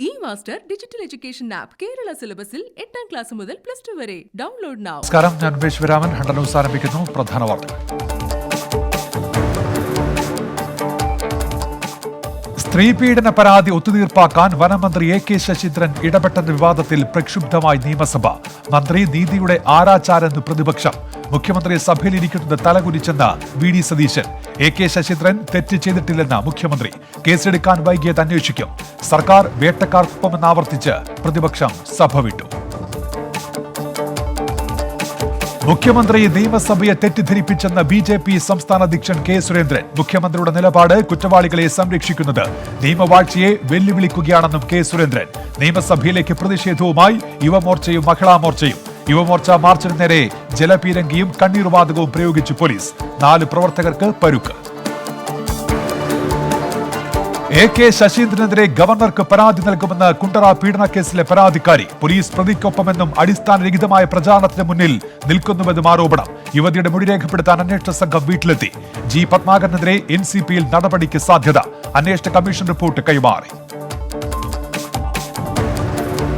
Master digital education app Kerala സിലബസിൽ 8ാം class മുതൽ +2 വരെ ഡൗൺലോഡ് നൗ. നമസ്കാരം, ഞാൻ വിശ്വരാമൻ. ഹണ്ടൻ ന്യൂസ് ആരംഭിക്കുന്നു. പ്രധാന വാർത്തകൾ. സ്ത്രീപീഡന പരാതി ഒത്തുതീർപ്പാക്കാൻ വനമന്ത്രി എ.കെ. ശശീന്ദ്രൻ ഇടപെട്ടെന്ന വിവാദത്തിൽ പ്രക്ഷുബ്ധമായി നിയമസഭ. മന്ത്രി നീതിയുടെ ആരാച്ചാരെന്ന് പ്രതിപക്ഷം. മുഖ്യമന്ത്രി സഭയിലിരിക്കുന്നത് തലകുനിച്ചെന്ന് വി.ഡി. സതീശൻ. എ.കെ. ശശീന്ദ്രൻ തെറ്റ് ചെയ്തിട്ടില്ലെന്ന് മുഖ്യമന്ത്രി. കേസെടുക്കാൻ വൈകിയത് അന്വേഷിക്കും. സർക്കാർ വേട്ടക്കാർക്കൊപ്പമെന്നാവർത്തിച്ച് പ്രതിപക്ഷം സഭ വിട്ടു. മുഖ്യമന്ത്രി നിയമസഭയെ തെറ്റിദ്ധരിപ്പിച്ചെന്ന ബി.ജെ.പി. സംസ്ഥാന അധ്യക്ഷൻ കെ. സുരേന്ദ്രൻ. മുഖ്യമന്ത്രിയുടെ നിലപാട് കുറ്റവാളികളെ സംരക്ഷിക്കുന്നത് നിയമവാഴ്ചയെ വെല്ലുവിളിക്കുകയാണെന്നും കെ. സുരേന്ദ്രൻ. നിയമസഭയിലേക്ക് പ്രതിഷേധവുമായി യുവമോർച്ചയും മഹിളാമോർച്ചയും. യുവമോർച്ച മാർച്ചിന് നേരെ ജലപീരങ്കിയും കണ്ണീർവാതകവും പ്രയോഗിച്ചു പോലീസ്. 4 പ്രവർത്തകർക്ക് പരുക്ക്. എ.കെ. ശശീന്ദ്രനെതിരെ ഗവർണർക്ക് പരാതി നൽകുമെന്ന് കുണ്ടറ പീഡനക്കേസിലെ പരാതിക്കാരി. പോലീസ് പ്രതിക്കൊപ്പമെന്നും അടിസ്ഥാനരഹിതമായ പ്രചാരണത്തിന് മുന്നിൽ നിൽക്കുന്നുവെന്നും ആരോപണം. യുവതിയുടെ മൊഴി രേഖപ്പെടുത്താൻ അന്വേഷണ സംഘം വീട്ടിലെത്തി. ജി. പത്മാകരനെതിരെ എൻസിപിയിൽ നടപടിക്ക് സാധ്യത. അന്വേഷണ കമ്മീഷൻ റിപ്പോർട്ട് കൈമാറി.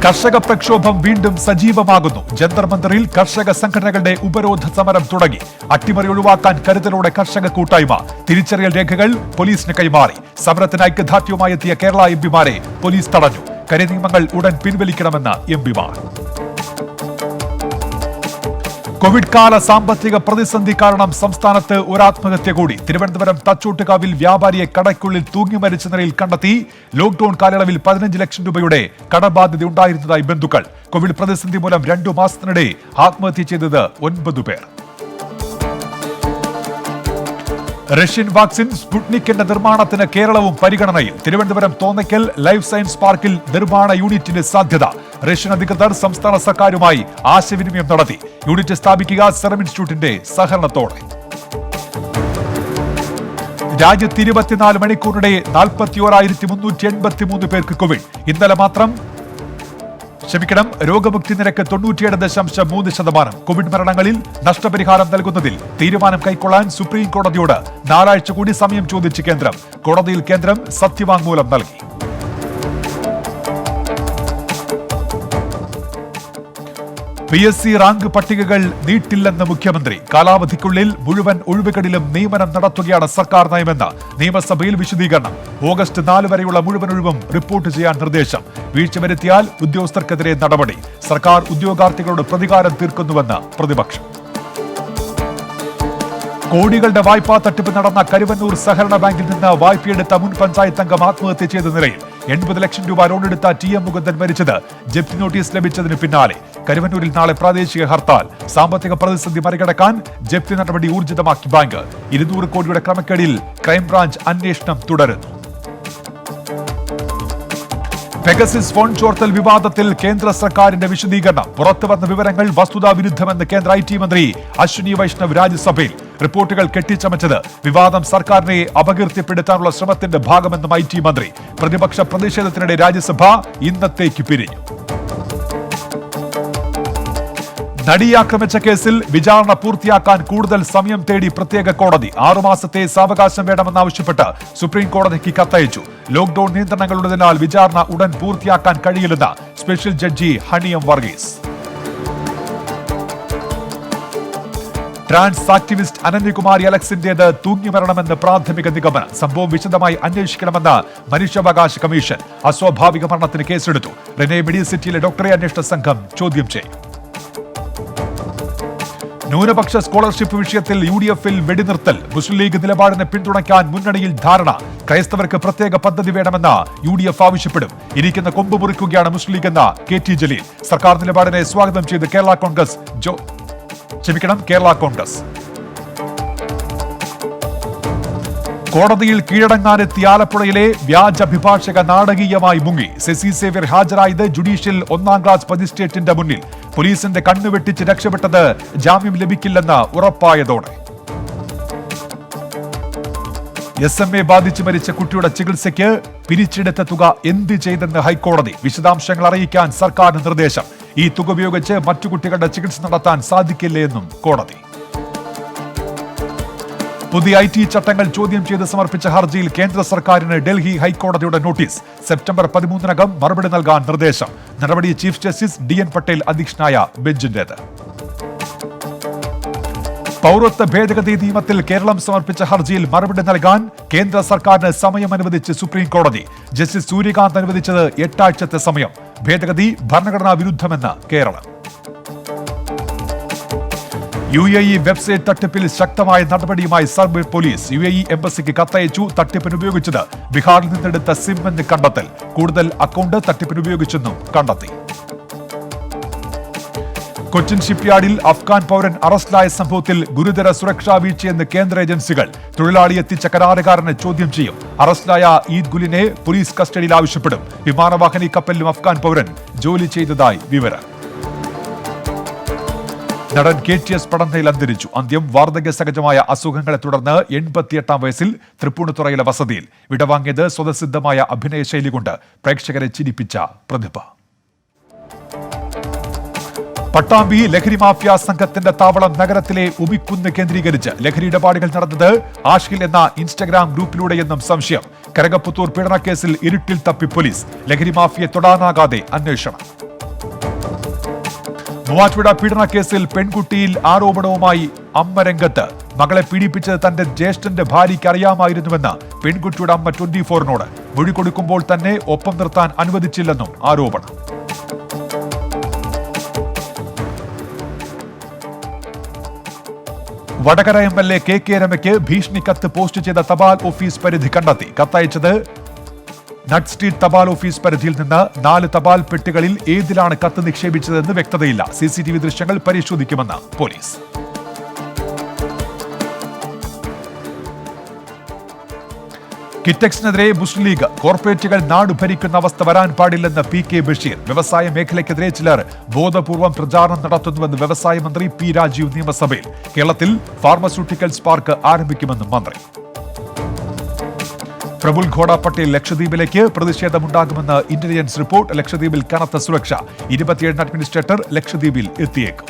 കർഷക പ്രക്ഷോഭം വീണ്ടും സജീവമാകുന്നു. ജന്തർ മന്ദറിൽ കർഷക സംഘടനകളുടെ ഉപരോധ സമരം തുടങ്ങി. അട്ടിമറി ഒഴിവാക്കാൻ കരുതലോടെ കർഷക കൂട്ടായ്മ. തിരിച്ചറിയൽ രേഖകൾ പോലീസിന് കൈമാറി. സമരത്തിന് ഐക്യദാർഢ്യവുമായി എത്തിയ കേരള എംപിമാരെ പോലീസ് തടഞ്ഞു. കരിനിയമങ്ങൾ ഉടൻ പിൻവലിക്കണമെന്ന് എംപിമാർ. കോവിഡ് കാല സാമ്പത്തിക പ്രതിസന്ധി കാരണം സംസ്ഥാനത്ത് ഒരു ആത്മഹത്യ കൂടി. തിരുവനന്തപുരം തച്ചോട്ടുകാവിൽ വ്യാപാരിയെ കടയ്ക്കുള്ളിൽ തൂങ്ങി മരിച്ച നിലയിൽ കണ്ടെത്തി. ലോക്ഡൌൺ കാലയളവിൽ 15 ലക്ഷം രൂപയുടെ കടബാധ്യത ഉണ്ടായിരുന്നതായി ബന്ധുക്കൾ. കോവിഡ് പ്രതിസന്ധി മൂലം 2 മാസത്തിനിടെ ആത്മഹത്യ ചെയ്തത് 9 പേർ. റഷ്യൻ വാക്സിൻ സ്പുട്നിക്കിന്റെ നിർമ്മാണത്തിന് കേരളവും പരിഗണനയിൽ. തിരുവനന്തപുരം തോന്നയ്ക്കൽ ലൈഫ് സയൻസ് പാർക്കിൽ നിർമ്മാണ യൂണിറ്റിന് സാധ്യത. റഷ്യൻ അധികൃതർ സംസ്ഥാന സർക്കാരുമായി ആശയവിനിമയം നടത്തി. യൂണിറ്റ് സ്ഥാപിക്കുക സെറം ഇൻസ്റ്റിറ്റ്യൂട്ടിന്റെ സഹകരണത്തോടെ. രാജ്യത്ത് 24 മണിക്കൂറിനിടെ 41,383 പേർക്ക് കോവിഡ്. ഇന്നലെ മാത്രം രോഗമുക്തി നിരക്ക് 97.3%. കോവിഡ് മരണങ്ങളിൽ നഷ്ടപരിഹാരം നൽകുന്നതിൽ തീരുമാനം കൈക്കൊള്ളാൻ സുപ്രീം കോടതിയോട് 4 ആഴ്ച കൂടി സമയം ചോദിച്ച് കേന്ദ്രം. കോടതിയിൽ കേന്ദ്രം സത്യവാങ്മൂലം നൽകി. PSC റാങ്ക് പട്ടികകൾ നീട്ടില്ലെന്ന് മുഖ്യമന്ത്രി. കാലാവധിക്കുള്ളിൽ മുഴുവൻ ഒഴിവുകളിലും നിയമനം നടത്തുകയാണ് സർക്കാർ നയമെന്ന് നിയമസഭയിൽ വിശദീകരണം. ഓഗസ്റ്റ് 4 വരെയുള്ള മുഴുവൻ ഒഴിവും റിപ്പോർട്ട് ചെയ്യാൻ നിർദ്ദേശം. വീഴ്ച വരുത്തിയാൽ ഉദ്യോഗസ്ഥർക്കെതിരെ നടപടി. സർക്കാർ ഉദ്യോഗാർത്ഥികളോട് പ്രതികാരം തീർക്കുന്നുവെന്ന് പ്രതിപക്ഷം. കോടികളുടെ വായ്പാ തട്ടിപ്പ് നടന്ന കരുവന്നൂർ സഹകരണ ബാങ്കിൽ നിന്ന് വായ്പയെടുത്ത മുൻ പഞ്ചായത്ത് അംഗം ആത്മഹത്യ ചെയ്ത നിലയിൽ. 80 ലക്ഷം രൂപ ലോണെടുത്ത TM മുകുന്ദൻ മരിച്ചത് ജപ്തി നോട്ടീസ് ലഭിച്ചതിന് പിന്നാലെ. കരുവന്നൂരിൽ നാളെ പ്രാദേശിക ഹർത്താൽ. സാമ്പത്തിക പ്രതിസന്ധി മറികടക്കാൻ ജപ്തി നടപടി ഊർജിതമാക്കി ബാങ്ക്. 200 കോടിയുടെ ക്രമക്കേടിൽ ക്രൈംബ്രാഞ്ച് അന്വേഷണം തുടരുന്നു. പെഗസിസ് ഫോൺ ചോർത്തൽ വിവാദത്തിൽ കേന്ദ്ര സർക്കാരിന്റെ വിശദീകരണം. പുറത്തുവന്ന വിവരങ്ങൾ വസ്തുതാ വിരുദ്ധമെന്ന് കേന്ദ്ര IT മന്ത്രി അശ്വിനി വൈഷ്ണവ് രാജ്യസഭയിൽ. റിപ്പോർട്ടുകൾ കെട്ടിച്ചമച്ചത് വിവാദം സർക്കാരിനെ അപകീർത്തിപ്പെടുത്താനുള്ള ശ്രമത്തിന്റെ ഭാഗമെന്നും IT മന്ത്രി. പ്രതിപക്ഷ പ്രതിഷേധത്തിനിടെ രാജ്യസഭ ഇന്നത്തേക്ക് പിരിഞ്ഞു. നടിയെ ആക്രമിച്ച കേസിൽ വിചാരണ പൂർത്തിയാക്കാൻ കൂടുതൽ സമയം തേടി പ്രത്യേക കോടതി. 6 മാസത്തെ സാവകാശം വേണമെന്നാവശ്യപ്പെട്ട് സുപ്രീം കോടതിക്ക് കത്തയച്ചു. ലോക്ഡൌൺ നിയന്ത്രണങ്ങളുള്ളതിനാൽ വിചാരണ ഉടൻ പൂർത്തിയാക്കാൻ കഴിയില്ലെന്ന് സ്പെഷ്യൽ ജഡ്ജി ഹണിയം വർഗീസ്. ട്രാൻസ് ആക്ടിവിസ്റ്റ് അനന്യകുമാരി അലക്സിന്റേത് തൂങ്ങിമരണമെന്ന് പ്രാഥമിക നിഗമനം. സംഭവം വിശദമായി അന്വേഷിക്കണമെന്ന് മനുഷ്യാവകാശ കമ്മീഷൻ. അസ്വാഭാവിക മരണത്തിന് കേസെടുത്തു. റെനെ മെഡിസിറ്റിയിലെ ഡോക്ടറെ അന്വേഷണ സംഘം ചോദ്യം ചെയ്യും. ന്യൂനപക്ഷ സ്കോളർഷിപ്പ് വിഷയത്തിൽ UDF-ൽ വെടിനിർത്തൽ. മുസ്ലിം ലീഗ് നിലപാടിനെ പിന്തുണയ്ക്കാൻ മുന്നണിയിൽ ധാരണ. ക്രൈസ്തവർക്ക് പ്രത്യേക പദ്ധതി വേണമെന്ന് UDF ആവശ്യപ്പെടും. ഇരിക്കുന്ന കൊമ്പ് മുറിക്കുകയാണ് മുസ്ലിം ലീഗ് എന്ന KT ജലീൽ. സർക്കാർ നിലപാടിനെ സ്വാഗതം ചെയ്ത് കേരള കോൺഗ്രസ്. കോടതിയിൽ കീഴടങ്ങാനെത്തിയ ആലപ്പുഴയിലെ വ്യാജ അഭിഭാഷക നാടകീയമായി മുങ്ങി. സെസി സേവ്യർ ഹാജരായത് ജുഡീഷ്യൽ 1ാം ക്ലാസ് മജിസ്ട്രേറ്റിന്റെ മുന്നിൽ. പോലീസിന്റെ കണ്ണുവെട്ടിച്ച് രക്ഷപ്പെട്ടത് ജാമ്യം ലഭിക്കില്ലെന്ന് ഉറപ്പായതോടെ. SMA ബാധിച്ച് മരിച്ച കുട്ടിയുടെ ചികിത്സയ്ക്ക് പിരിച്ചെടുത്ത തുക എന്ത് ചെയ്തെന്ന് ഹൈക്കോടതി. വിശദാംശങ്ങൾ അറിയിക്കാൻ സർക്കാരിന് നിർദ്ദേശം. ഈ തുക ഉപയോഗിച്ച് മറ്റു കുട്ടികളുടെ ചികിത്സ നടത്താൻ സാധിക്കില്ലേ എന്നും കോടതി. പുതിയ IT ചട്ടങ്ങൾ ചോദ്യം ചെയ്ത് സമർപ്പിച്ച ഹർജിയിൽ കേന്ദ്ര സർക്കാരിന് ഡൽഹി ഹൈക്കോടതിയുടെ നോട്ടീസ്. സെപ്റ്റംബർ 13-നകം മറുപടി നൽകാൻ നിർദ്ദേശം. നടപടി ചീഫ് ജസ്റ്റിസ് DN പട്ടേൽ അധ്യക്ഷനായ ബെഞ്ചിന്റേത്. പൗരത്വ ഭേദഗതി നിയമത്തിൽ കേരളം സമർപ്പിച്ച ഹർജിയിൽ മറുപടി നൽകാൻ കേന്ദ്ര സർക്കാരിന് സമയം അനുവദിച്ച് സുപ്രീം കോടതി. ജസ്റ്റിസ് സൂര്യകാന്ത് അനുവദിച്ചത് 8 ആഴ്ചത്തെ സമയം. ഭേദഗതി ഭരണഘടനാ വിരുദ്ധമെന്ന് കേരളം. UAE വെബ്സൈറ്റ് തട്ടിപ്പിൽ ശക്തമായ നടപടിയുമായി സർബ് പോലീസ്. UAE എംബസിക്ക് കത്തയച്ചു. തട്ടിപ്പിന് ഉപയോഗിച്ചത് ബീഹാറിൽ നിന്നെടുത്ത സിം എന്ന് കണ്ടെത്തൽ. കൂടുതൽ അക്കൗണ്ട് തട്ടിപ്പിന് ഉപയോഗിച്ചെന്നും കണ്ടെത്തി. കൊച്ചിൻ ഷിപ്പ്യാർഡിൽ അഫ്ഗാൻ പൗരൻ അറസ്റ്റിലായ സംഭവത്തിൽ ഗുരുതര സുരക്ഷാ വീഴ്ചയെന്ന് കേന്ദ്ര ഏജൻസികൾ. തൊഴിലാളി എത്തിച്ച കരാറുകാരനെ ചോദ്യം ചെയ്യും. അറസ്റ്റിലായ ഈദ് ഗുലിനെ പോലീസ് കസ്റ്റഡിയിൽ ആവശ്യപ്പെടും. വിമാനവാഹിനി കപ്പലിലും അഫ്ഗാൻ പൗരൻ ജോലി ചെയ്തതായി വിവരം. നടൻ KTS പടന്നയിൽ അന്തരിച്ചു. അന്ത്യം വാർദ്ധക്യ സഹജമായ അസുഖങ്ങളെ തുടർന്ന് 88-ാം വയസ്സിൽ തൃപ്പൂണിത്തുറയിലെ വസതിയിൽ. വിടവാങ്ങിയത് സ്വതസിദ്ധമായ അഭിനയ ശൈലി കൊണ്ട് പ്രേക്ഷകരെ ചിരിപ്പിച്ച പ്രതിഭ. പട്ടാമ്പി ലഹരി മാഫിയ സംഘത്തിന്റെ താവളം നഗരത്തിലെ ഉമിക്കുന്ന് കേന്ദ്രീകരിച്ച് ലഹരി ഇടപാടുകൾ നടന്നത് ആഷിൽ എന്ന ഇൻസ്റ്റഗ്രാം ഗ്രൂപ്പിലൂടെയെന്നും സംശയം. കരകപ്പുത്തൂർ പീഡനക്കേസിൽ ഇരുട്ടിൽ തപ്പി പോലീസ്. ലഹരി മാഫിയെ തൊടാനാകാതെ അന്വേഷണം. മൂവാറ്റുപുഴ പീഡനക്കേസിൽ പെൺകുട്ടിയിൽ ആരോപണവുമായി അമ്മ രംഗത്ത്. മകളെ പീഡിപ്പിച്ചത് തന്റെ ജ്യേഷ്ഠന്റെ ഭാര്യയ്ക്ക് അറിയാമായിരുന്നുവെന്ന് പെൺകുട്ടിയുടെ അമ്മ 24-നോട്. മൊഴി കൊടുക്കുമ്പോൾ തന്നെ ഒപ്പം നിർത്താൻ അനുവദിച്ചില്ലെന്നും ആരോപണം. വടകര MLA KK രമയ്ക്ക് ഭീഷണി കത്ത് പോസ്റ്റ് ചെയ്ത തപാൽ ഓഫീസ് പരിധി കണ്ടെത്തി. കത്തയച്ചത് നട്ട് സ്ട്രീറ്റ് തപാൽ ഓഫീസ് പരിധിയിൽ നിന്ന് 4 തപാൽ പെട്ടികളിൽ ഏതിലാണ് കത്ത് നിക്ഷേപിച്ചതെന്ന് വ്യക്തതയില്ല. CCTV ദൃശ്യങ്ങൾ പരിശോധിക്കുമെന്ന് പോലീസ്. കിറ്റക്സിനെതിരെ മുസ്ലിം ലീഗ്. കോർപ്പറേറ്റുകൾ നാട് ഭരിക്കുന്ന അവസ്ഥ വരാൻ പാടില്ലെന്ന് PK ബഷീർ. വ്യവസായ മേഖലയ്ക്കെതിരെ ചിലർ ബോധപൂർവം പ്രചാരണം നടത്തുന്നുവെന്ന് വ്യവസായ മന്ത്രി P രാജീവ് നിയമസഭയിൽ. കേരളത്തിൽ ഫാർമസ്യൂട്ടിക്കൽസ് പാർക്ക് ആരംഭിക്കുമെന്നും മന്ത്രി. പ്രഫുൽ ഘോഡ പട്ടേൽ ലക്ഷദ്വീപിലേക്ക്. പ്രതിഷേധമുണ്ടാകുമെന്ന് ഇന്റലിജൻസ് റിപ്പോർട്ട്. ലക്ഷദ്വീപിൽ കനത്ത സുരക്ഷ. 27 അഡ്മിനിസ്ട്രേറ്റർ ലക്ഷദ്വീപിൽ എത്തിയേക്കും.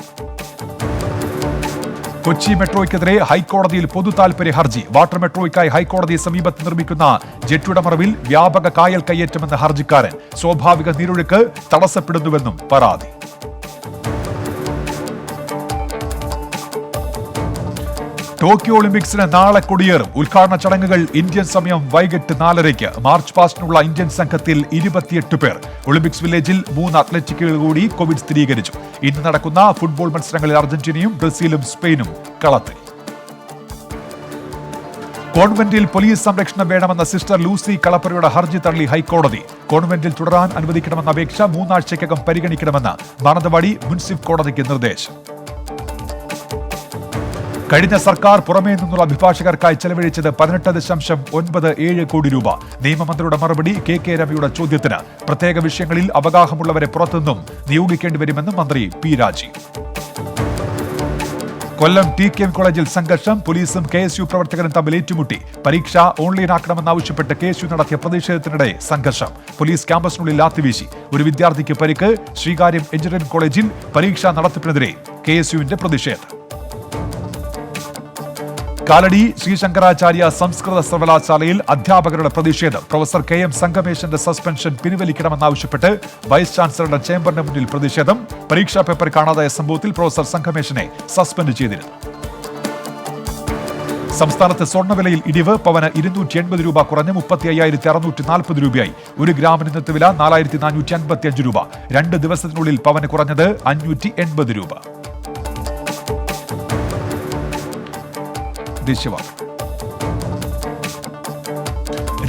കൊച്ചി മെട്രോയ്ക്കെതിരെ ഹൈക്കോടതിയിൽ പൊതു താൽപര്യ ഹർജി. വാട്ടർ മെട്രോയ്ക്കായി ഹൈക്കോടതി സമീപത്ത് നിർമ്മിക്കുന്ന ജെട്ടിയുടെ മറവിൽ വ്യാപക കായൽ കയ്യേറ്റമെന്ന ഹർജിക്കാരൻ. സ്വാഭാവിക നീരൊഴുക്ക് തടസ്സപ്പെടുന്നുവെന്നും പരാതി. ടോക്കിയോ ഒളിമ്പിക്സിന് നാളെ കൊടിയേറും. ഉദ്ഘാടന ചടങ്ങുകൾ ഇന്ത്യൻ സമയം വൈകിട്ട് 4:30. മാർച്ച് പാസ്റ്റിനുള്ള ഇന്ത്യൻ സംഘത്തിൽ 28 പേർ. ഒളിമ്പിക്സ് വില്ലേജിൽ 3 അത്ലറ്റിക്കുകൾ കൂടി കോവിഡ് സ്ഥിരീകരിച്ചു. ഇന്ന് നടക്കുന്ന ഫുട്ബോൾ മത്സരങ്ങളിൽ അർജന്റീനയും ബ്രസീലും സ്പെയിനും കളത്തിൽ. കോൺവെന്റിൽ പോലീസ് സംരക്ഷണം വേണമെന്ന സിസ്റ്റർ ലൂസി കളപ്പുരയുടെ ഹർജി തള്ളി ഹൈക്കോടതി. കോൺവെന്റിൽ തുടരാൻ അനുവദിക്കണമെന്ന അപേക്ഷ 3 ആഴ്ചയ്ക്കകം പരിഗണിക്കണമെന്ന് മാനന്തവാടി മുൻസിഫ് കോടതിക്ക് നിർദ്ദേശം. കഴിഞ്ഞ സർക്കാർ പുറമേ നിന്നുള്ള അഭിഭാഷകർക്കായി ചെലവഴിച്ചത് 18.97 കോടി രൂപ. നിയമമന്ത്രിയുടെ മറുപടി KK രമയുടെ ചോദ്യത്തിന്. പ്രത്യേക വിഷയങ്ങളിൽ അവഗാഹമുള്ളവരെ പുറത്തുനിന്നും നിയോഗിക്കേണ്ടി വരുമെന്നും മന്ത്രി P രാജീവ്. കൊല്ലം TKM കോളേജിൽ സംഘർഷം. പോലീസും KSU പ്രവർത്തകരും തമ്മിൽ ഏറ്റുമുട്ടി. പരീക്ഷ ഓൺലൈനാക്കണമെന്നാവശ്യപ്പെട്ട് KSU നടത്തിയ പ്രതിഷേധത്തിനിടെ സംഘർഷം. പോലീസ് ക്യാമ്പസിനുള്ളിൽ ലാത്തിവീശി. ഒരു വിദ്യാർത്ഥിക്ക് പരിക്ക്. ശ്രീകാര്യം എഞ്ചിനീയറിംഗ് കോളേജിൽ പരീക്ഷാ നടത്തിപ്പിനെതിരെ KSUവിന്റെ പ്രതിഷേധം. കാലടി ശ്രീ ശങ്കരാചാര്യ സംസ്കൃത സർവകലാശാലയിൽ അധ്യാപകരുടെ പ്രതിഷേധം. പ്രൊഫസർ KM സംഗമേശന്റെ സസ്പെൻഷൻ പിൻവലിക്കണമെന്നാവശ്യപ്പെട്ട് വൈസ് ചാൻസലറുടെ ചേംബറിന് മുന്നിൽ പ്രതിഷേധം. പരീക്ഷാ പേപ്പർ കാണാതായ സംഭവത്തിൽ പ്രൊഫസർ സംഗമേശനെ സസ്പെൻഡ് ചെയ്തിരുന്നു. സംസ്ഥാനത്ത് സ്വർണ്ണവിലയിൽ ഇടിവ്. പവന് 280 രൂപ കുറഞ്ഞ് 35,640 രൂപയായി. 1 ഗ്രാമിന് ഇന്നത്തെ വില 4,455 രൂപ. 2 ദിവസത്തിനുള്ളിൽ പവന് കുറഞ്ഞത് 580 രൂപ.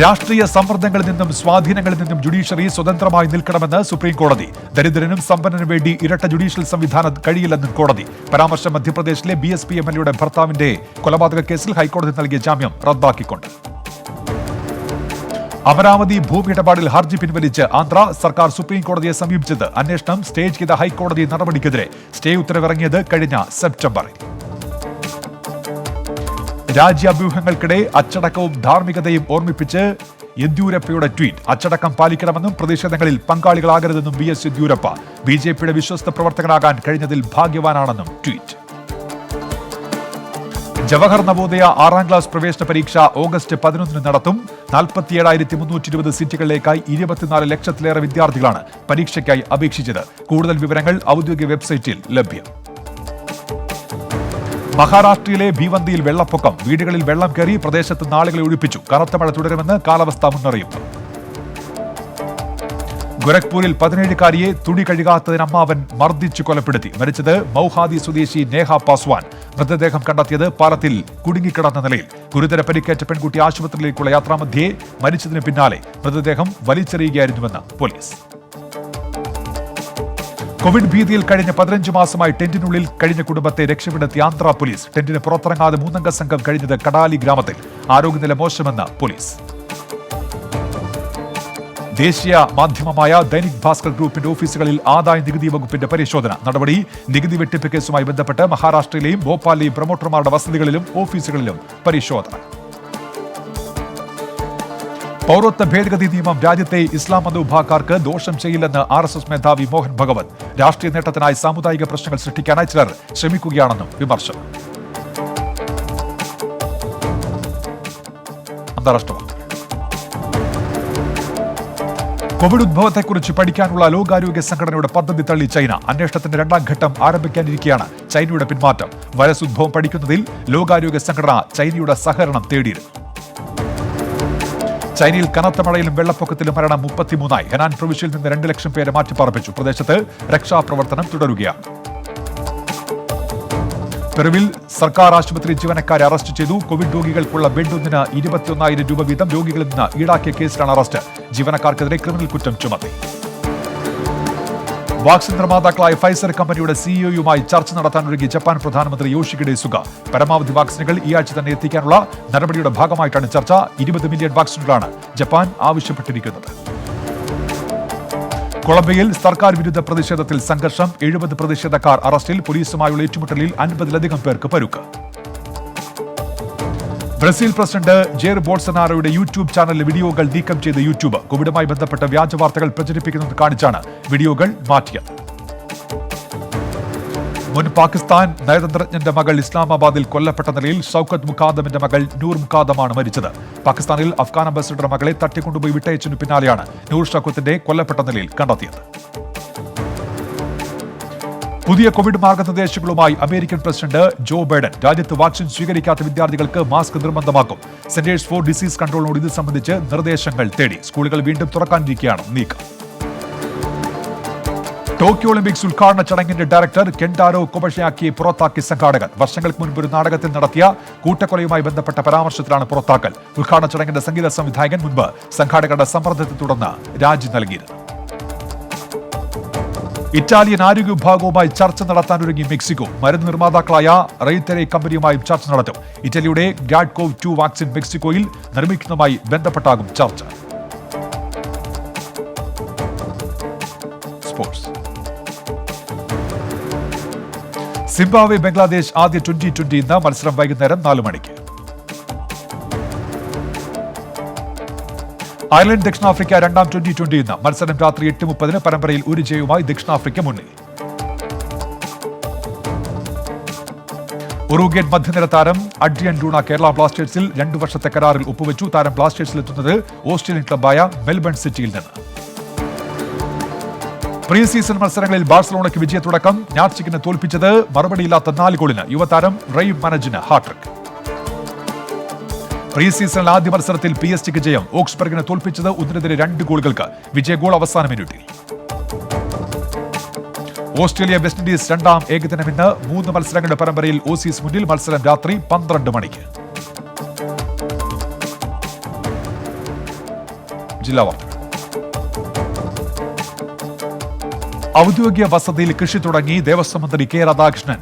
രാഷ്ട്രീയ സമ്മർദ്ദങ്ങളിൽ നിന്നും സ്വാധീനങ്ങളിൽ നിന്നും ജുഡീഷ്യറി സ്വതന്ത്രമായി നിൽക്കണമെന്ന് സുപ്രീം കോടതി. ദരിദ്രനും സമ്പന്നനും വേണ്ടി ഇരട്ട ജുഡീഷ്യൽ സംവിധാനം കഴിയില്ലെന്നും കോടതി. പരാമർശം മധ്യപ്രദേശിലെ BSP MLAയുടെ ഭർത്താവിന്റെ കൊലപാതക കേസിൽ ഹൈക്കോടതി നൽകിയ ജാമ്യം റദ്ദാക്കിക്കൊണ്ട്. അമരാവതി ഭൂമി ഇടപാടിൽ ഹർജി പിൻവലിച്ച് ആന്ധ്ര സർക്കാർ സുപ്രീം കോടതിയെ സമീപിച്ചത്. അന്വേഷണം സ്റ്റേ ചെയ്ത ഹൈക്കോടതി നടപടിക്കെതിരെ. സ്റ്റേ ഉത്തരവിറങ്ങിയത് കഴിഞ്ഞ സെപ്റ്റംബറിൽ. രാജ്യാഭ്യൂഹങ്ങൾക്കിടെ അച്ചടക്കവും ധാർമ്മികതയും ഓർമ്മിപ്പിച്ച് യെദ്യൂരപ്പയുടെ ട്വീറ്റ്. അച്ചടക്കം പാലിക്കണമെന്നും പ്രതിഷേധങ്ങളിൽ പങ്കാളികളാകരുതെന്നും BS യെദ്യൂരപ്പ. BJPയുടെ വിശ്വസ്ത പ്രവർത്തകനാകാൻ കഴിഞ്ഞതിൽ ഭാഗ്യവാനാണെന്നും ട്വീറ്റ്. ജവഹർ നവോദയ 6ാം ക്ലാസ് പ്രവേശന പരീക്ഷ ഓഗസ്റ്റ് 11 നടത്തും. 47,320 സീറ്റുകളിലേക്കായി 24 ലക്ഷത്തിലേറെ വിദ്യാർത്ഥികളാണ് പരീക്ഷയ്ക്കായി അപേക്ഷിച്ചത്. കൂടുതൽ വിവരങ്ങൾ ഔദ്യോഗിക വെബ്സൈറ്റിൽ ലഭ്യം. മഹാരാഷ്ട്രയിലെ ഭീവന്തിയിൽ വെള്ളപ്പൊക്കം. വീടുകളിൽ വെള്ളം കയറി പ്രദേശത്ത് നാളുകളെ ഒഴിപ്പിച്ചു. കനത്ത മഴ തുടരുമെന്ന് കാലാവസ്ഥാ മുന്നറിയിപ്പ്. ഗോരഖ്പൂരിൽ 17-കാരിയെ തുണി കഴുകാത്തതിന് അമ്മാവൻ മർദ്ദിച്ചു കൊലപ്പെടുത്തി. മരിച്ചത് മൗഹാദി സ്വദേശി നേഹ പാസ്വാൻ. മൃതദേഹം കണ്ടെത്തിയത് പാലത്തിൽ കുടുങ്ങിക്കിടന്ന നിലയിൽ. ഗുരുതര പരിക്കേറ്റ പെൺകുട്ടി ആശുപത്രിയിലേക്കുള്ള യാത്രാമധ്യേ മരിച്ചതിന് പിന്നാലെ മൃതദേഹം വലിച്ചെറിയുകയായിരുന്നുവെന്ന് പോലീസ്. കോവിഡ് ഭീതിയിൽ കഴിഞ്ഞ 15 മാസമായി ടെന്റിനുള്ളിൽ കഴിഞ്ഞ കുടുംബത്തെ രക്ഷപ്പെടുത്തിയ ആന്ധ്ര പോലീസ്. ടെന്റിന് പുറത്തിറങ്ങാതെ 3-അംഗ സംഘം കഴിഞ്ഞത് കടാലി ഗ്രാമത്തിൽ. ആരോഗ്യനില മോശമെന്ന് പോലീസ്. ദേശീയ മാധ്യമമായ ദൈനിക് ഭാസ്കർ ഗ്രൂപ്പിന്റെ ഓഫീസുകളിൽ ആദായ നികുതി വകുപ്പിന്റെ പരിശോധന. നടപടി നികുതി വെട്ടിപ്പ് കേസുമായി ബന്ധപ്പെട്ട് മഹാരാഷ്ട്രയിലെയും ഭോപ്പാലിലെയും പ്രൊമോട്ടർമാരുടെ വസതികളിലും ഓഫീസുകളിലും പരിശോധന. പൗരത്വ ഭേദഗതി നിയമം രാജ്യത്തെ ഇസ്ലാം മതവിഭാഗക്കാർക്ക് ദോഷം ചെയ്യില്ലെന്ന് RSS മേധാവി മോഹൻ ഭഗവത്. രാഷ്ട്രീയ നേട്ടത്തിനായി സാമുദായിക പ്രശ്നങ്ങൾ സൃഷ്ടിക്കാനായി ചിലർ ശ്രമിക്കുകയാണെന്നും വിമർശനം. അന്താരാഷ്ട്ര വാർത്തകൾ. കോവിഡ് ഉദ്ഭവത്തെക്കുറിച്ച് പഠിക്കാനുള്ള ലോകാരോഗ്യ സംഘടനയുടെ പദ്ധതി തള്ളി ചൈന. അന്വേഷണത്തിന്റെ 2ാം ഘട്ടം ആരംഭിക്കാനിരിക്കെയാണ് ചൈനയുടെ പിന്മാറ്റം. വൈറസ് ഉദ്ഭവം പഠിക്കുന്നതിൽ ലോകാരോഗ്യ സംഘടന ചൈനയുടെ സഹകരണം തേടിയിരുന്നു. ചൈനയിൽ കനത്ത മഴയിലും വെള്ളപ്പൊക്കത്തിലും മരണം 33. ഹെനാൻ പ്രവിശ്യയിൽ നിന്ന് 2 ലക്ഷം പേരെ മാറ്റിപ്പാർപ്പിച്ചു. പ്രദേശത്ത് രക്ഷാപ്രവർത്തനം തുടരുകയാണ്. പെറുവിൽ സർക്കാർ ആശുപത്രി ജീവനക്കാരെ അറസ്റ്റ് ചെയ്തു. കോവിഡ് രോഗികൾക്കുള്ള ബെഡ് ഒന്നിന് 21,000 രൂപ വീതം രോഗികളിൽ നിന്ന് ഈടാക്കിയ കേസിലാണ് അറസ്റ്റ്. ജീവനക്കാർക്കെതിരെ ക്രിമിനൽ കുറ്റം ചുമത്തി. വാക്സിൻ നിർമ്മാതാക്കളായ ഫൈസർ കമ്പനിയുടെ സിഇഒയുമായി ചർച്ച നടത്താനൊരുങ്ങി ജപ്പാൻ പ്രധാനമന്ത്രി യോഷിഹിഡെ സുഗ. പരമാവധി വാക്സിനുകൾ ഈ ആഴ്ച തന്നെ എത്തിക്കാനുള്ള നടപടിയുടെ ഭാഗമായിട്ടാണ് ചർച്ച. 20 മില്യൺ വാക്സിനുകളാണ് ജപ്പാൻ ആവശ്യപ്പെട്ടിരിക്കുന്നത്. കൊളംബിയയിൽ സർക്കാർ വിരുദ്ധ പ്രതിഷേധത്തിൽ സംഘർഷം. 70 പ്രതിഷേധക്കാർ അറസ്റ്റിൽ. പോലീസുമായുള്ള ഏറ്റുമുട്ടലിൽ 50-ലധികം പേർക്ക് പരുക്ക്. ബ്രസീൽ പ്രസിഡന്റ് ജെയർ ബോൾസനാരോയുടെ യൂട്യൂബ് ചാനലിലെ വീഡിയോകൾ നീക്കം ചെയ്ത് യൂട്യൂബ്. കോവിഡുമായി ബന്ധപ്പെട്ട വ്യാജ വാർത്തകൾ പ്രചരിപ്പിക്കുന്നത് കാണിച്ചാണ് വീഡിയോകൾ മാറ്റിയത്. മുൻ പാകിസ്ഥാൻ നയതന്ത്രജ്ഞന്റെ മകൾ ഇസ്ലാമാബാദിൽ കൊല്ലപ്പെട്ട നിലയിൽ ഷൌക്കത്ത് മുഖാദമിന്റെ മകൾ നൂർ മുഖാദമാണ് മരിച്ചത്. പാകിസ്ഥാനിൽ അഫ്ഗാൻ അംബാസിഡറുടെ മകളെ തട്ടിക്കൊണ്ടുപോയി വിട്ടയച്ചതിനു പിന്നാലെയാണ് നൂർ ഷൌക്കത്തിന്റെ കൊല്ലപ്പെട്ട നിലയിൽ കണ്ടെത്തിയത്. പുതിയ കോവിഡ് മാർഗനിർദ്ദേശങ്ങളുമായി അമേരിക്കൻ പ്രസിഡന്റ് ജോ ബൈഡൻ. രാജ്യത്ത് വാക്സിൻ സ്വീകരിക്കാത്ത വിദ്യാർത്ഥികൾക്ക് മാസ്ക് നിർബന്ധമാക്കും. സെന്റേഴ്സ് ഫോർ ഡിസീസ് കൺട്രോളിനോട് ഇത് സംബന്ധിച്ച് നിർദ്ദേശങ്ങൾ തേടി. സ്കൂളുകൾ വീണ്ടും തുറക്കാനിരിക്കെയാണ് നീക്കം. ടോക്കിയോ ഒളിമ്പിക്സ് ഉദ്ഘാടന ചടങ്ങിന്റെ ഡയറക്ടർ കെന്റാരോ കൊബഷിയാക്കിയെ പുറത്താക്കിയ സംഘാടകർ. വർഷങ്ങൾക്ക് മുൻപ് ഒരു നാടകത്തിൽ നടത്തിയ കൂട്ടക്കൊലയുമായി ബന്ധപ്പെട്ട പരാമർശത്തിലാണ് പുറത്താക്കൽ. ഉദ്ഘാടന ചടങ്ങിന്റെ സംഗീത സംവിധായകൻ മുൻപ് സംഘാടകരുടെ സമ്മർദ്ദത്തെ തുടർന്ന് രാജി നൽകിയിരുന്നു. ഇറ്റാലിയൻ ആരോഗ്യ വിഭാഗവുമായി ചർച്ച നടത്താനൊരുങ്ങി മെക്സിക്കോ. മരുന്ന് നിർമ്മാതാക്കളായ റെയ്തെരെ കമ്പനിയുമായും ചർച്ച നടത്തും. ഇറ്റലിയുടെ ഗ്രാഡ്കോവ് 2 വാക്സിൻ മെക്സിക്കോയിൽ നിർമ്മിക്കുന്നതുമായി ബന്ധപ്പെട്ടാകും ചർച്ച. സ്പോർട്സ്. സിംബാബ്വെ ബംഗ്ലാദേശ് ആദ്യ T20 ഇന്ന്. മത്സരം വൈകുന്നേരം 4 മണിക്ക്. അയർലൻഡ് ദക്ഷിണാഫ്രിക്ക 2ാം T20 ഇന്ന്. മത്സരം രാത്രി 8:30. പരമ്പരയിൽ 1 ജയവുമായി ദക്ഷിണാഫ്രിക്ക മുന്നിൽ. ഉറുഗ്വേൻ മധ്യനിര താരം അഡ്രിയൻ ലൂണ കേരള ബ്ലാസ്റ്റേഴ്സിൽ 2 വർഷത്തെ കരാറിൽ ഒപ്പുവെച്ചു. താരം ബ്ലാസ്റ്റേഴ്സിലെത്തുന്നത് ഓസ്ട്രേലിയൻ ക്ലബ്ബായ മെൽബൺ സിറ്റിയിൽ നിന്ന്. പ്രീ സീസൺ മത്സരങ്ങളിൽ ബാഴ്സലോണയ്ക്ക് വിജയത്തുടക്കം. നാറ്റ്സിക്കിനെ തോൽപ്പിച്ചത് മറുപടിയില്ലാത്ത 4 ഗോളിന്. യുവതാരം റെയ്വ് മനജിന് ഹാട്രിക്. പ്രീ സീസണിൽ ആദ്യ മത്സരത്തിൽ PSG ജയം. ഓക്സ്ബർഗിനെ തോൽപ്പിച്ചത് 1-നെതിരെ 2 ഗോളുകൾക്ക്. വിജയ ഗോൾ അവസാന മിനിറ്റിൽ. ഓസ്ട്രേലിയ വെസ്റ്റ് ഇൻഡീസ് 2ാം ഏകദിനം ഇന്ന്. 3 മത്സരങ്ങളുടെ പരമ്പരയിൽ ഓസീസ് മുന്നിൽ. മത്സരം രാത്രി 12 മണിക്ക്. ജില്ലാ വാർത്തകൾ. ഔദ്യോഗിക വസതിയിൽ കൃഷി തുടങ്ങി ദേവസ്വം മന്ത്രി കെ രാധാകൃഷ്ണൻ.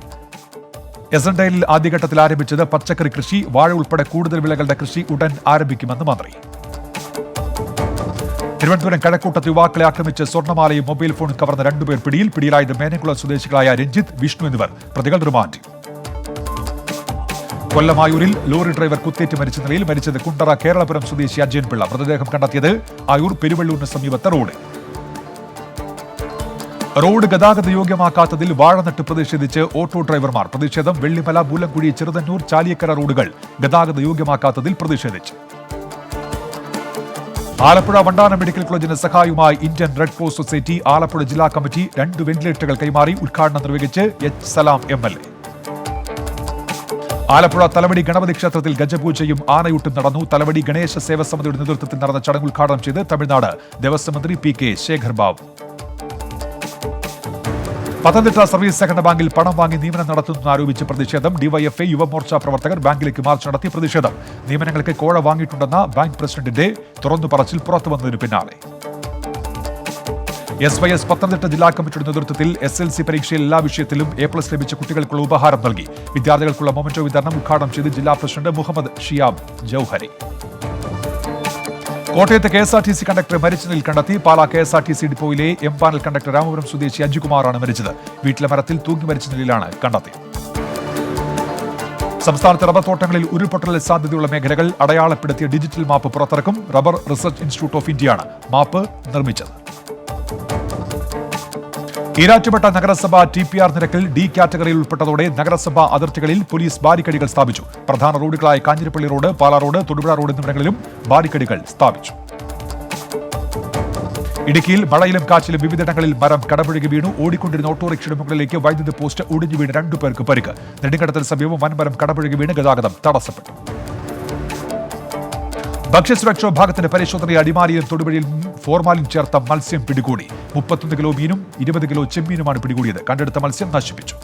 എസൻഡൈലിൽ ആദ്യഘട്ടത്തിൽ ആരംഭിച്ചത് പച്ചക്കറി കൃഷി. വാഴ ഉൾപ്പെടെ കൂടുതൽ വിളകളുടെ കൃഷി ഉടൻ ആരംഭിക്കുമെന്ന് മന്ത്രി. തിരുവനന്തപുരം കഴക്കൂട്ടത്ത് യുവാക്കളെ ആക്രമിച്ച് സ്വർണ്ണമാലയും മൊബൈൽ ഫോണും കവർന്ന 2 പേർ പിടിയിൽ. പിടിയിലായത് മേനംകുളം സ്വദേശികളായ രഞ്ജിത്ത്, വിഷ്ണു എന്നിവർ. പ്രതികൾ റിമാൻഡിൽ. കൊല്ലമായൂരിൽ ലോറി ഡ്രൈവർ കുത്തേറ്റ് മരിച്ച നിലയിൽ. മരിച്ചത് കുണ്ടറ കേരളപുരം സ്വദേശി അജയൻ പിള്ള. മൃതദേഹം കണ്ടെത്തിയത് ആയൂർ പെരുവള്ളൂരിന് സമീപത്തെ റോഡിൽ. റോഡ് ഗതാഗത യോഗ്യമാക്കാത്തതിൽ വാഴനട്ട് പ്രതിഷേധിച്ച് ഓട്ടോ ഡ്രൈവർമാർ. പ്രതിഷേധം വെള്ളിമല, മൂലംകുഴി, ചെറുതന്നൂർ, ചാലിയക്കര റോഡുകൾ ഗതാഗത യോഗ്യമാക്കാത്തതിൽ പ്രതിഷേധിച്ചു. ആലപ്പുഴ വണ്ടാനം മെഡിക്കൽ കോളേജിന് സഹായവുമായി Indian red cross society. Alappuzha ജില്ലാ കമ്മിറ്റി 2 വെന്റിലേറ്ററുകൾ കൈമാറി. ഉദ്ഘാടനം നിർവഹിച്ച് എച്ച് സലാം MLA. ആലപ്പുഴ തലവടി ഗണപതി ക്ഷേത്രത്തിൽ ഗജപൂജയും ആനയൂട്ടും നടന്നു. തലവടി ഗണേശ സേവസമിതിയുടെ നേതൃത്വത്തിൽ നടന്ന ചടങ്ങ് ഉദ്ഘാടനം ചെയ്ത് തമിഴ്നാട് ദേവസ്വം മന്ത്രി PK ശേഖർ ബാബു. പത്തനംതിട്ട സർവീസ് സഹകരണ ബാങ്കിൽ പണം വാങ്ങി നിയമനം നടത്തുന്നതാരോപിച്ച് പ്രതിഷേധം. ഡിവൈഎഫ്ഐ യുവമോർച്ച പ്രവർത്തകർ ബാങ്കിലേക്ക് മാർച്ച് നടത്തി പ്രതിഷേധം. നിയമനങ്ങൾക്ക് കോഴ വാങ്ങിയിട്ടുണ്ടെന്ന ബാങ്ക് പ്രസിഡന്റിന്റെ തുറന്നു പറച്ചിൽ പുറത്തു വന്നതിന് പിന്നാലെ SYS പത്തനംതിട്ട ജില്ലാ കമ്മിറ്റിയുടെ നേതൃത്വത്തിൽ SLC പരീക്ഷയിൽ എല്ലാ വിഷയത്തിലും A+ ലഭിച്ച കുട്ടികൾക്കുള്ള ഉപഹാരം നൽകി. വിദ്യാർത്ഥികൾക്കുള്ള മൊമെന്റോ വിതരണം ഉദ്ഘാടനം ചെയ്ത് ജില്ലാ പ്രസിഡന്റ് മുഹമ്മദ് ഷിയാബ് ജൌഹരി. കോട്ടയത്ത് KSRTC കണ്ടക്ടറെ മരിച്ച നിലയിൽ കണ്ടെത്തി. പാലാ KSRTC ഡിപ്പോയിലെ എംപാനൽ കണ്ടക്ടർ രാമപുരം സ്വദേശി അജികുമാറാണ് മരിച്ചത്. വീട്ടിലെ മരത്തിൽ തൂങ്ങി മരിച്ച നിലയിലാണ് കണ്ടെത്തിയത്. സംസ്ഥാനത്തെ റബ്ബർ തോട്ടങ്ങളിൽ ഉരുൾപൊട്ടൽ സാധ്യതയുള്ള മേഖലകൾ അടയാളപ്പെടുത്തിയ ഡിജിറ്റൽ മാപ്പ് പുറത്തിറക്കും. റബ്ബർ റിസർച്ച് ഇൻസ്റ്റിറ്റ്യൂട്ട് ഓഫ് ഇന്ത്യയാണ് മാപ്പ് നിർമ്മിച്ചത്. ഈരാറ്റുപേട്ട നഗരസഭ TPR നിരക്കിൽ D കാറ്റഗറിയിൽ ഉൾപ്പെട്ടതോടെ നഗരസഭാ അതിർത്തികളിൽ പോലീസ് ബാരിക്കേഡുകൾ സ്ഥാപിച്ചു. പ്രധാന റോഡുകളായ Kanjirappally road, Pala road, Thodupuzha road എന്നിവിടങ്ങളിലും ബാരിക്കേഡുകൾ സ്ഥാപിച്ചു. ഇടുക്കിയിൽ മഴയിലും കാറ്റിലും വിവിധയിടങ്ങളിൽ മരം കടപുഴകി വീണു. ഓടിക്കൊണ്ടിരുന്ന ഓട്ടോറിക്ഷയുടെ മുകളിലേക്ക് വൈദ്യുതി പോസ്റ്റ് ഒടിഞ്ഞു വീണ് 2 പേർക്ക് പരിക്ക്. നെടുങ്കണ്ടത്തിന് സമീപം വൻമരം കടപുഴകി വീണ് ഗതാഗതം തടസ്സപ്പെട്ടു. ഭക്ഷ്യസുരക്ഷാ വിഭാഗത്തിന്റെ പരിശോധനയിൽ അടിമാലിയിലും തൊടുപുഴയിലും ഫോർമാലിൻ ചേർത്ത മത്സ്യം പിടികൂടി. 31 കിലോ മീനും 20 കിലോ ചെമ്മീനുമാണ് പിടികൂടിയത്. കണ്ടെടുത്ത മത്സ്യം നശിപ്പിച്ചു.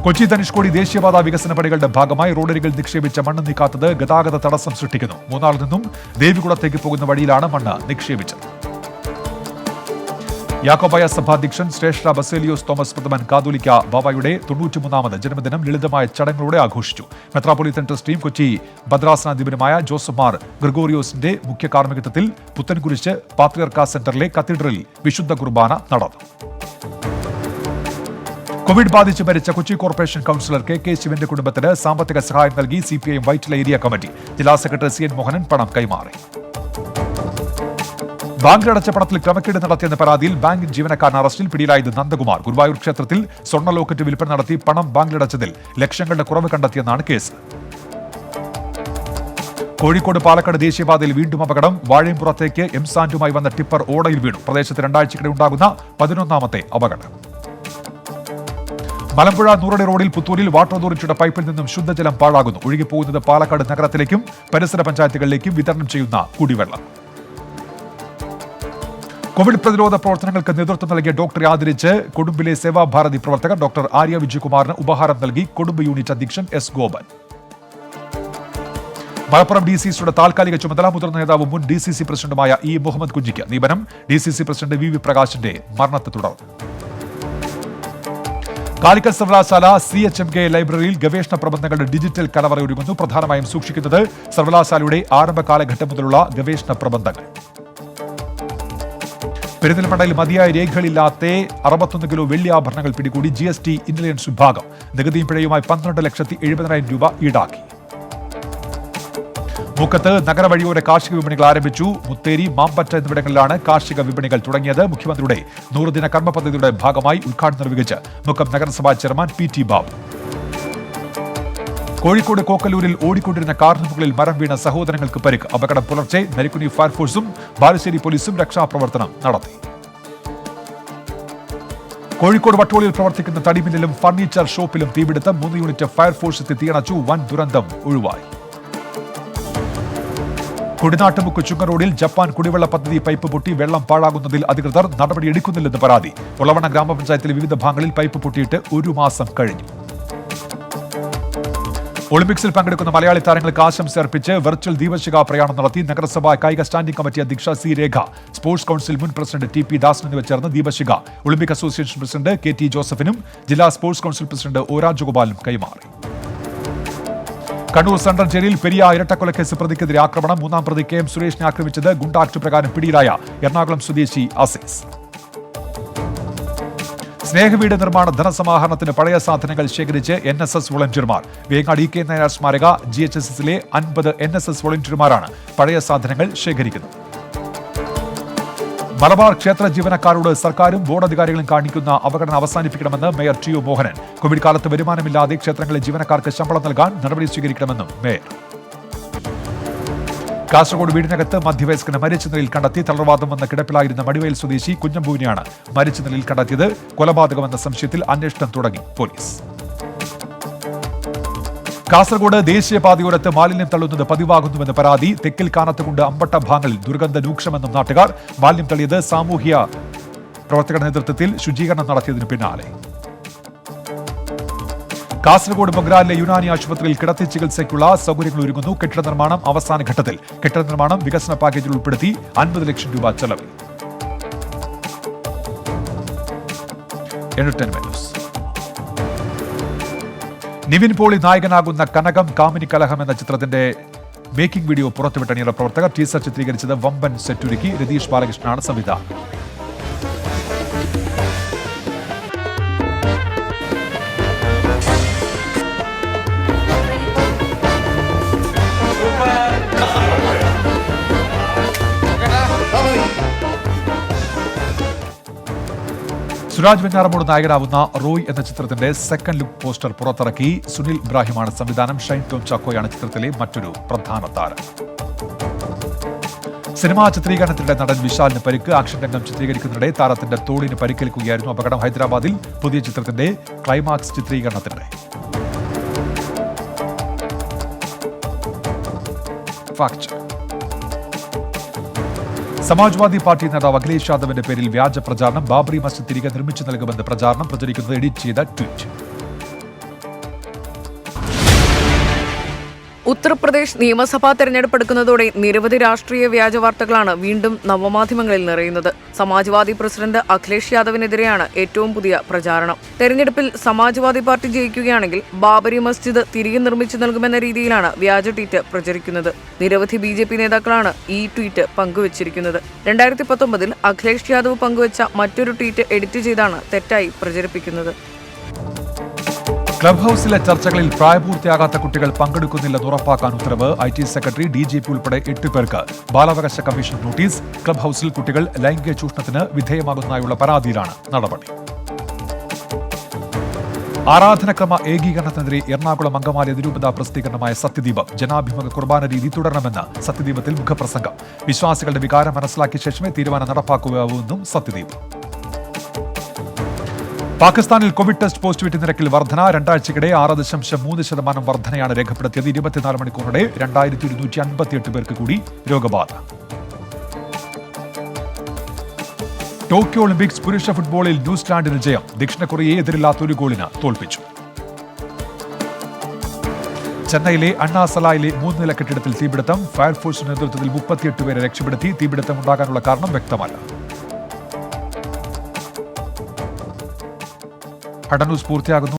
കൊച്ചി ധനുഷ്കോടി ദേശീയപാത വികസന പണികളുടെ ഭാഗമായി റോഡരികിൽ നിക്ഷേപിച്ച മണ്ണ് നീക്കാത്തത് ഗതാഗത തടസ്സം സൃഷ്ടിക്കുന്നു. മൂന്നാറിൽ നിന്നും ദേവികുളത്തേക്ക് പോകുന്ന വഴിയിലാണ് മണ്ണ് നിക്ഷേപിച്ചത്. യാക്കോബായ സഭാധ്യക്ഷൻ ശ്രേഷ്ഠ ബസേലിയോസ് തോമസ് പ്രഥമൻ കാതോലിക്ക ബാബായുടെ 93ാമത് ജന്മദിനം ലളിതമായ ചടങ്ങുകളോടെ ആഘോഷിച്ചു. മെത്രാപ്പൊലീത്തൻ ട്രസ്റ്റിയും കൊച്ചി ഭദ്രാസനാധിപനുമായ ജോസഫ് മാർ ഗ്രിഗോറിയോസിന്റെ മുഖ്യ കാർമ്മികത്വത്തിൽ പുത്തൻകുരിശ് പാത്രിയർക്ക സെന്ററിലെ കത്തീഡ്രലിൽ വിശുദ്ധ കുർബാന നടന്നു. കോവിഡ് ബാധിച്ച് മരിച്ച കൊച്ചി കോർപ്പറേഷൻ കൌൺസിലർ KK ശിവന്റെ കുടുംബത്തിന് സാമ്പത്തിക സഹായം നൽകി CPIM വൈറ്റില ഏരിയ കമ്മിറ്റി. ജില്ലാ സെക്രട്ടറി CN മോഹനൻ പണം കൈമാറി. ബാങ്കിലടച്ച പണത്തിൽ ക്രമക്കേട് നടത്തിയെന്ന പരാതിയിൽ ബാങ്ക് ജീവനക്കാരൻ അറസ്റ്റിൽ. പിടിയിലായത് നന്ദകുമാർ. ഗുരുവായൂർ ക്ഷേത്രത്തിൽ സ്വർണ്ണ ലോക്കറ്റ് വിൽപ്പന നടത്തി പണം ബാങ്കിലടച്ചതിൽ ലക്ഷങ്ങളുടെ കുറവ് കണ്ടെത്തിയെന്നാണ് കേസ്. കോഴിക്കോട് പാലക്കാട് ദേശീയപാതയിൽ വീണ്ടും അപകടം. വാഴയംപുറത്തേക്ക് സാൻഡുമായി വന്ന ടിപ്പർ ഓടയിൽ വീണു. പ്രദേശത്ത് 2 ആഴ്ചക്കിടെ ഉണ്ടാകുന്ന 11ാമത്തെ അപകടം. മലമ്പുഴ നൂറടി റോഡിൽ പുത്തൂരിൽ വാട്ടർ അതോറിറ്റിയുടെ പൈപ്പിൽ നിന്നും ശുദ്ധജലം പാഴാകുന്നു. ഒഴുകിപ്പോകുന്നത് പാലക്കാട് നഗരത്തിലേക്കും പരിസര പഞ്ചായത്തുകളിലേക്കും വിതരണം ചെയ്യുന്ന കുടിവെള്ളം. കോവിഡ് പ്രതിരോധ പ്രവർത്തനങ്ങൾക്ക് നേതൃത്വം നൽകിയ ഡോക്ടറെ ആദരിച്ച് കൊടുമ്പിലെ സേവാഭാരതി പ്രവർത്തകർ. ഡോക്ടർ ആര്യ വിജയകുമാറിന് ഉപഹാരം നൽകി കൊടുമ്പ് യൂണിറ്റ് അധ്യക്ഷൻ S ഗോപൻ. മലപ്പുറം DCCയുടെ താൽക്കാലിക ചുമതല മുതിർന്ന നേതാവും മുൻ DCC പ്രസിഡന്റുമായ E മുഹമ്മദ് കുഞ്ഞിക്ക്. നിയമനം DCC പ്രസിഡന്റ് VV പ്രകാശിന്റെ മരണത്തെ തുടർന്ന്. കാലിക്കറ്റ് സർവകലാശാല CHMK ലൈബ്രറിയിൽ ഗവേഷണ പ്രബന്ധങ്ങളുടെ ഡിജിറ്റൽ കലവറ ഒരുങ്ങുന്നു. പ്രധാനമായും സൂക്ഷിക്കുന്നത് സർവകലാശാലയുടെ ആരംഭ കാലഘട്ടം മുതലുള്ള ഗവേഷണ പ്രബന്ധങ്ങൾ. പെരിന്തൽമണ്ണയിൽ മതിയായ രേഖകളില്ലാത്ത 61 കിലോ വെള്ളി ആഭരണങ്ങൾ പിടികൂടി. GST ഇന്റലിജൻസ് വിഭാഗം. നികുതിയും പിഴയുമായി 12,70,000 രൂപ ഈടാക്കി. മുക്കത്ത് നഗരവഴിയോര കാർഷിക വിപണികൾ ആരംഭിച്ചു. മുത്തേരി, മാമ്പറ്റ എന്നിവിടങ്ങളിലാണ് കാർഷിക വിപണികൾ തുടങ്ങിയത്. മുഖ്യമന്ത്രിയുടെ 100 ദിന കർമ്മ പദ്ധതിയുടെ ഭാഗമായി ഉദ്ഘാടനം നിർവഹിച്ച് മുക്കം നഗരസഭാ ചെയർമാൻ PT ബാബു. കോഴിക്കോട് കോക്കലൂരിൽ ഓടിക്കൊണ്ടിരുന്ന കാറിന് മുകളിൽ മരം വീണ സഹോദരങ്ങൾക്ക് പരിക്ക്. അപകടം പുലർച്ചെ നരിക്കുനി ഫയർഫോഴ്സും ബാലുശ്ശേരി പോലീസും രക്ഷാപ്രവർത്തനം നടത്തി. കോഴിക്കോട് വട്ടോളിയിൽ പ്രവർത്തിക്കുന്ന തടിമില്ലിലും ഫർണിച്ചർ ഷോപ്പിലും തീപിടുത്തം. 3 യൂണിറ്റ് ഫയർഫോഴ്സ് എത്തി തീയണച്ചു. വൻ ദുരന്തം ഒഴിവായി. കുടിനാട്ടുമുക്ക് ചുങ്ക റോഡിൽ ജപ്പാൻ കുടിവെള്ള പദ്ധതി പൈപ്പ് പൊട്ടി വെള്ളം പാഴാകുന്നതിൽ അധികൃതർ നടപടിയെടുക്കുന്നില്ലെന്ന് പരാതി. ഒളവണ്ണ ഗ്രാമപഞ്ചായത്തിലെ വിവിധ ഭാഗങ്ങളിൽ പൈപ്പ് പൊട്ടിയിട്ട് 1 മാസം കഴിഞ്ഞു. ഒളിമ്പിക്സിൽ പങ്കെടുക്കുന്ന മലയാളി താരങ്ങൾക്ക് ആശംസ അർപ്പിച്ച് വെർച്വൽ ദീപശിഖ പ്രയാണം നടത്തി. നഗരസഭാ കായിക സ്റ്റാൻഡിംഗ് കമ്മിറ്റി അധ്യക്ഷ C രേഖ, സ്പോർട്സ് കൌൺസിൽ മുൻ പ്രസിഡന്റ് TP ദാസൻ എന്നിവർ ചേർന്ന് ദീപശിഖ ഒളിമ്പിക് അസോസിയേഷൻ പ്രസിഡന്റ് KT ജോസഫിനും ജില്ലാ സ്പോർട്സ് കൌൺസിൽ പ്രസിഡന്റ് O രാജഗോപാലിനും കൈമാറി. കണ്ണൂർ സെൻട്രൽ ജയിലിൽ പെരിയ ഇരട്ടക്കൊലക്കേസ് പ്രതിക്കെതിരെ ആക്രമണം. 3ാം പ്രതി KM സുരേഷിനെ ആക്രമിച്ചത് ഗുണ്ടാക്ട് പ്രകാരം പിടിയിലായ എറണാകുളം സ്വദേശി അസീസ്. സ്നേഹവീട് നിർമ്മാണ ധനസമാഹരണത്തിന് പഴയ സാധനങ്ങൾ ശേഖരിച്ച് NSS വോളണ്ടിയർമാർ. വേങ്ങാട് EK നായർ സ്മാരക GHSSലെ 50 NSS വോളണ്ടിയർമാരാണ് പഴയ സാധനങ്ങൾ ശേഖരിക്കുന്നത്. മലബാർ ക്ഷേത്ര ജീവനക്കാരോട് സർക്കാരും ബോർഡ് അധികാരികളും കാണിക്കുന്ന അവഗണന അവസാനിപ്പിക്കണമെന്ന് mayor T O Mohanan. Covid കാലത്ത് വരുമാനമില്ലാതെ ക്ഷേത്രങ്ങളിലെ ജീവനക്കാർക്ക് ശമ്പളം നൽകാൻ നടപടി സ്വീകരിക്കണമെന്നും മേയർ. കാസർഗോഡ് വീടിനകത്ത് മധ്യവയസ്കന് മരിച്ച നിലയിൽ കണ്ടെത്തി. തളർവാദം വന്ന കിടപ്പിലായിരുന്ന മടിവയൽ സ്വദേശി കുഞ്ഞമ്പൂവിനെയാണ് മരിച്ച നിലയിൽ കണ്ടെത്തിയത്. കൊലപാതകമെന്ന സംശയത്തിൽ അന്വേഷണം തുടങ്ങി പോലീസ്. കാസർഗോഡ് ദേശീയപാതയോരത്ത് മാലിന്യം തള്ളുന്നത് പതിവാകുന്നുവെന്ന് പരാതി. തെക്കിൽ കാനത്തുകൊണ്ട് അമ്പട്ട ഭാഗങ്ങളിൽ ദുർഗന്ധ രൂക്ഷമെന്നും നാട്ടുകാർ. മാലിന്യം തള്ളിയത് സാമൂഹ്യ പ്രവർത്തകരുടെ നേതൃത്വത്തിൽ ശുചീകരണം നടത്തിയതിനു പിന്നാലെ. കാസർഗോഡ് മൊഗ്രാലിലെ യുനാനി ആശുപത്രിയിൽ കിടത്തി ചികിത്സയ്ക്കുള്ള സൗകര്യങ്ങൾ ഒരുങ്ങുന്നു. കെട്ടിട നിർമ്മാണം അവസാന ഘട്ടത്തിൽ. കെട്ടിട നിർമ്മാണം വികസന പാക്കേജിൽ ഉൾപ്പെടുത്തി 50 ലക്ഷം രൂപ ചെലവിൽ. നിവിൻ പോളി നായകനാകുന്ന കനകം കാമിനി കലഹം എന്ന ചിത്രത്തിന്റെ മേക്കിംഗ് വീഡിയോ പുറത്തുവിട്ട അണിയറ പ്രവർത്തകർ. ടീസർ ചിത്രീകരിച്ചത് വമ്പൻ സെറ്റൊരുക്കി. രതീഷ് ബാലകൃഷ്ണനാണ് സംവിധാനം. സുരാജ് വെഞ്ഞാറമൂട് നായകനാവുന്ന റോയ് എന്ന ചിത്രത്തിന്റെ സെക്കൻഡ് ലുക്ക് പോസ്റ്റർ പുറത്തിറക്കി. സുനിൽ ഇബ്രാഹിമാണ് സംവിധാനം. ഷൈൻ ടോം ചാക്കോയാണ് ചിത്രത്തിലെ മറ്റൊരു പ്രധാന താരം. സിനിമാ ചിത്രീകരണത്തിനിടെ നടൻ വിശാലിന് പരിക്ക്. ആക്ഷൻ രംഗം ചിത്രീകരിക്കുന്നതിനിടെ താരത്തിന്റെ തോളിന് പരിക്കേൽക്കുകയായിരുന്നു. അപകടം ഹൈദരാബാദിൽ പുതിയ ചിത്രത്തിന്റെ ക്ലൈമാക്സ് ചിത്രീകരണത്തിനിടെ. സമാജ്വാദി പാർട്ടി നേതാവ് അഖിലേഷ് യാദവിന്റെ പേരിൽ വ്യാജ പ്രചാരണം. ബാബറി മസ്ജിദ് തിരികെ നിർമ്മിച്ചു നൽകുമെന്ന് പ്രചാരണം. പ്രചരിക്കുന്നത് എഡിറ്റ് ചെയ്ത ട്വീറ്റ്. ഉത്തർപ്രദേശ് നിയമസഭാ തെരഞ്ഞെടുപ്പ് എടുക്കുന്നതോടെ നിരവധി രാഷ്ട്രീയ വ്യാജ വാർത്തകളാണ് വീണ്ടും നവമാധ്യമങ്ങളിൽ നിറയുന്നത്. സമാജ്വാദി പ്രസിഡന്റ് അഖിലേഷ് യാദവിനെതിരെയാണ് ഏറ്റവും പുതിയ പ്രചാരണം. തെരഞ്ഞെടുപ്പിൽ സമാജ്വാദി പാർട്ടി ജയിക്കുകയാണെങ്കിൽ ബാബരി മസ്ജിദ് തിരികെ നിർമ്മിച്ചു നൽകുമെന്ന രീതിയിലാണ് വ്യാജ ട്വീറ്റ് പ്രചരിക്കുന്നത്. നിരവധി BJP നേതാക്കളാണ് ഈ ട്വീറ്റ് പങ്കുവച്ചിരിക്കുന്നത്. 2019 അഖിലേഷ് യാദവ് പങ്കുവച്ച മറ്റൊരു ട്വീറ്റ് എഡിറ്റ് ചെയ്താണ് തെറ്റായി പ്രചരിപ്പിക്കുന്നത്. ക്ലബ് ഹൌസിലെ ചർച്ചകളിൽ പ്രായപൂർത്തിയാകാത്ത കുട്ടികൾ പങ്കെടുക്കുന്നില്ലെന്ന് ഉറപ്പാക്കാൻ ഉത്തരവ്. IT സെക്രട്ടറി, DGP ഉൾപ്പെടെ 8 പേർക്ക് ബാലാവകാശ കമ്മീഷൻ നോട്ടീസ്. ക്ലബ് ഹൌസിൽ കുട്ടികൾ ലൈംഗിക ചൂഷണത്തിന് വിധേയമാകുന്നതായുള്ള പരാതിയിലാണ് നടപടി. ആരാധനക്രമ ഏകീകരണത്തിനെതിരെ എറണാകുളം അങ്കമാലി അതിരൂപത പ്രസിദ്ധീകരണമായ സത്യദീപം. ജനാഭിമുഖ കുർബാന രീതി തുടരണമെന്ന് സത്യദീപത്തിൽ മുഖപ്രസംഗം. വിശ്വാസികളുടെ വികാരം മനസ്സിലാക്കിയ ശേഷമേ തീരുമാനം നടപ്പാക്കുകയാവൂവെന്നും സത്യദീപം. പാകിസ്ഥാനിൽ കോവിഡ് ടെസ്റ്റ് പോസിറ്റിവിറ്റി നിരക്കിൽ വർധന. 2 ആഴ്ചക്കിടെ 6.3% വർധനയാണ് രേഖപ്പെടുത്തിയത്. 24 മണിക്കൂറിനിടെ 2158 പേർക്ക് കൂടി രോഗബാധ. ടോക്കിയോ ഒളിമ്പിക്സ് പുരുഷ ഫുട്ബോളിൽ ന്യൂസിലാൻഡിന് ജയം. ദക്ഷിണ കൊറിയയെ എതിരില്ലാത്ത 1 ഗോളിന് തോൽപ്പിച്ചു. ചെന്നൈയിലെ അണ്ണാസലായിലെ 3 നില കെട്ടിടത്തിൽ തീപിടുത്തം. ഫയർഫോഴ്സ് നേതൃത്വത്തിൽ 38 പേരെ രക്ഷപ്പെടുത്തി. തീപിടുത്തം ഉണ്ടാകാനുള്ള കാരണം വ്യക്തമല്ല. ഹഡ ന്യൂസ് പൂർത്തിയാകുന്നു.